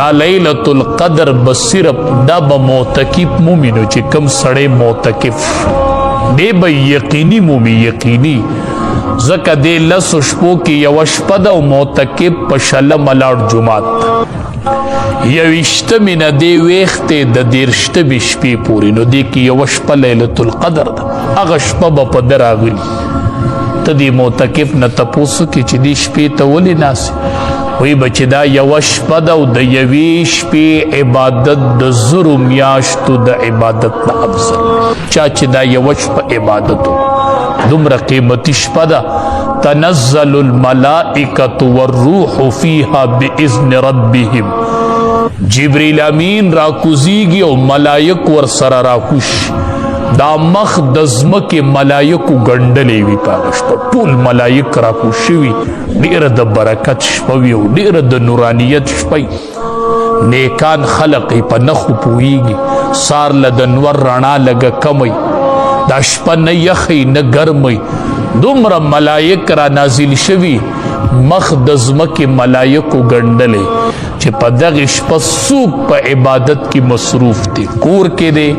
دا لیلۃ القدر بصرف دا بمعتکف مومنو چې کم سړی معتکف دی به یقینی مومی یقینی زکه دی لسو شپو کې یوه شپه ده او معتکف په شلمه لاړ جومات یویشتمې نه دی ویښتې د دېرشتمې شپې پورې نو دې کې یوه شپه لیلۃ القدر ده هغه شپه به په ده راغلي ته دې معتکف نه تپوس وکړې چې دې شپې ته ولې ناستې وی به چې دا یوه شپه ده او د یوې شپې عبادت د زرو میاشتو د عبادت نه افضل چا چې دا یوه شپه عبادت دومره قیمتي شپه ده تنزل الملائکة والروح فیها باذن ربهم جبریل امین راکوزیږي او ملائک ورسره راکوش دا مخ د ځمکې ملایکو ګنډلې وي په هغه شپه ټول ملایک راکوز شوي ډېره د برکت شپه وي او ډېره د نورانیت شپه نیکان خلق یې په نښو پوهېږي سار له د نور رڼا لږه کمی دا شپه نه یخی نه ګرمی دومره ملایک را نازل شوي مخ د ځمکې ملایکو ګنډلې چې په دغې شپه څوک په عبادت کې مصروف دی کور کې دی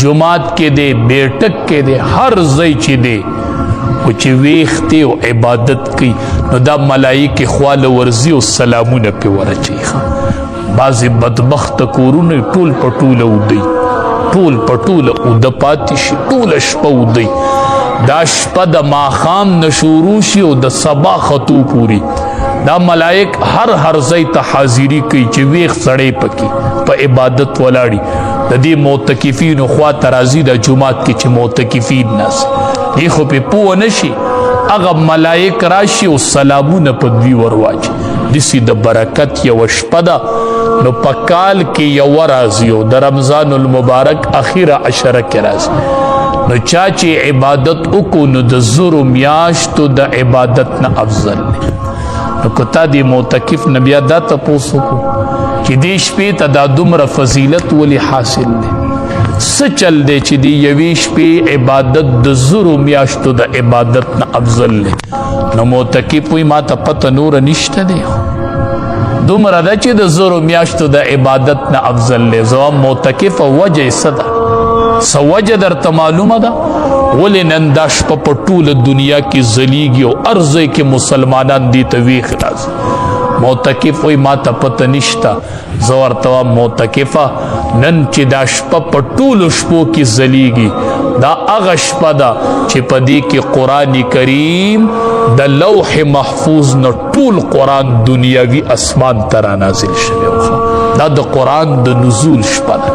جماعت کې دی بیٹک کې دی هر ځای چې دی خو چې ویښ دی او عبادت کوي نو دا ملایکې خواله ورځي او سلامونه پرې ورچوي بعضې بدبخته کورونه ټول په ټوله ودوي ټول په ټوله اوده پاتې شي ټوله شپه ودوي دا شپه د ماښام نه شروع شي او د سبا ختو پورې دا ملائک هر ځای ته حاضري کوي چې ویښ سړی پکې په عبادت ولاړي د دې معتکفینو خوا ته راځي د جومات کې چې معتکفین ناست دې خو پې پوه نه شي هغه ملائک راشي او سلامونه په دوی ورواچي داسې د برکت یوه شپه ده نو په کال کې یوه راځي او د رمضان المبارک اخیره عشره کې راځي نو چا چې عبادت وکړو نو د زرو میاشتو د عبادت نه افضل دی نو که تا دې معتکف نه بیا دا تپوس وکړو چې دې شپې ته دا دومره فضیلت ولې حاصل دی څه چل دی چې د یوې شپې عبادت د زرو میاشتو د عبادت نه افضل دی نو معتکف وایي ما ته پته نوره نشته دی دومره ده چې د زرو میاشتو د عبادت نه افضل دی زه معتکف وجه یې څه ده څه وجه درته معلومه ده ولې نن دا شپه په ټوله دنیا کې ځلیږي او هر ځای کې مسلمانان دې ته ویښ راځي معتکف وایي ما ته پته نشته زه ورته وایم معتکفه نن چې دا شپه په ټولو شپو کې ځلیږي دا هغه شپه ده چې په دې کې قرآن کریم د لوح محفوظ نه ټول قرآن دنیاوي اسمان ته رانازل شوی دا د قرآن د نزول شپه ده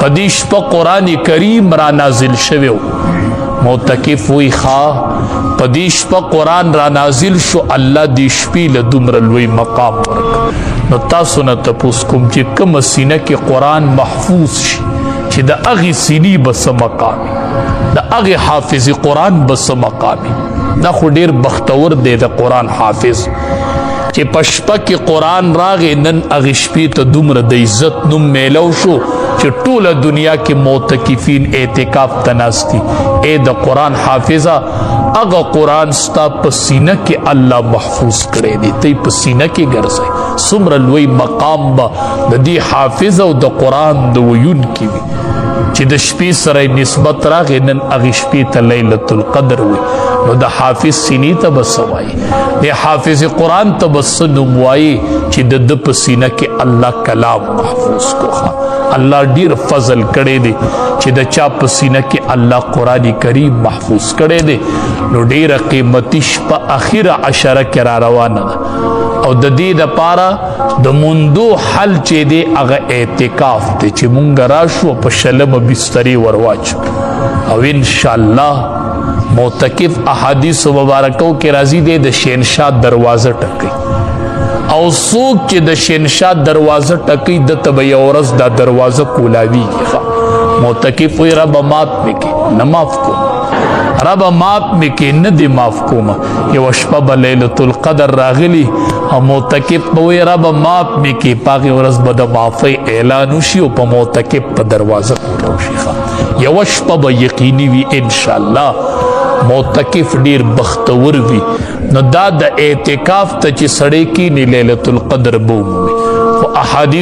په دې شپه قرآن کریم رانازل شوی معتکف وی په دې شپه قرآن را نازل شو الله دې شپې له دومره لوی مقام ورکړ نو تاسو نه تپوس کوم چې کومه سینه کې قرآن محفوظ شي چې د هغې سینې به څه مقام د هغې حافظ قرآن به څه مقام دا خو ډېر بختور دی د قرآن حافظ چې په شپه کې قرآن راغی نن هغې شپې ته دومره د عزت نوم میلو شو چې ټوله دنیا کې معتکفین اعتکاف ته ناست دي ای د قرآن حافظه هغه قرآن ستا په سینه کې الله محفوظ کړی دی ته په سینه کې ګرځئ څومره لوی مقام به د دې حافظ او د قرآن د ویونکي وي چې د شپې سره نسبت راغی نن هغې شپې ته لیلۃ القدر وي نو د حافظ سینې ته به څه وایي د حافظ قرآن ته به څه نوم وایي چې د ده په سینه کې الله کلام محفوظ کو الله ډیر فضل کړی دی چې د چا په سینه کې الله قرآن کریم محفوظ کړی دی نو ډیره قیمتي شپه اخیره عشره کې را روانه ده او د دې دپاره د موندو حل چې دی هغه اعتکاف دی چې مونږ راشو په شلمه بسترې ورواچو او انشاءالله معتکف احادیث مبارکو کې راځي دی د شهنشاه دروازه ټکوي او څوک چې د شهنشاه دروازه ټکوي دته به یوه ورځ دا دروازه کولاویږي معتکف وایي ربه مات مې کې نه معاف کوم ربه مات مې کې نه دې معاف کومه یوه شپه به لیلۃ القدر راغلي او معتکف به وایي ربه مات مې کې په هغې ورځ به د معافۍ اعلان وشي او په معتکف په دروازه کولاو شي یوه شپه به یقیني وي انشاءالله معتکف ډیر بختور وي نو دا د اعتکاف ته چې سړی کینی لیلۃ القدر به ومومي خو احادیث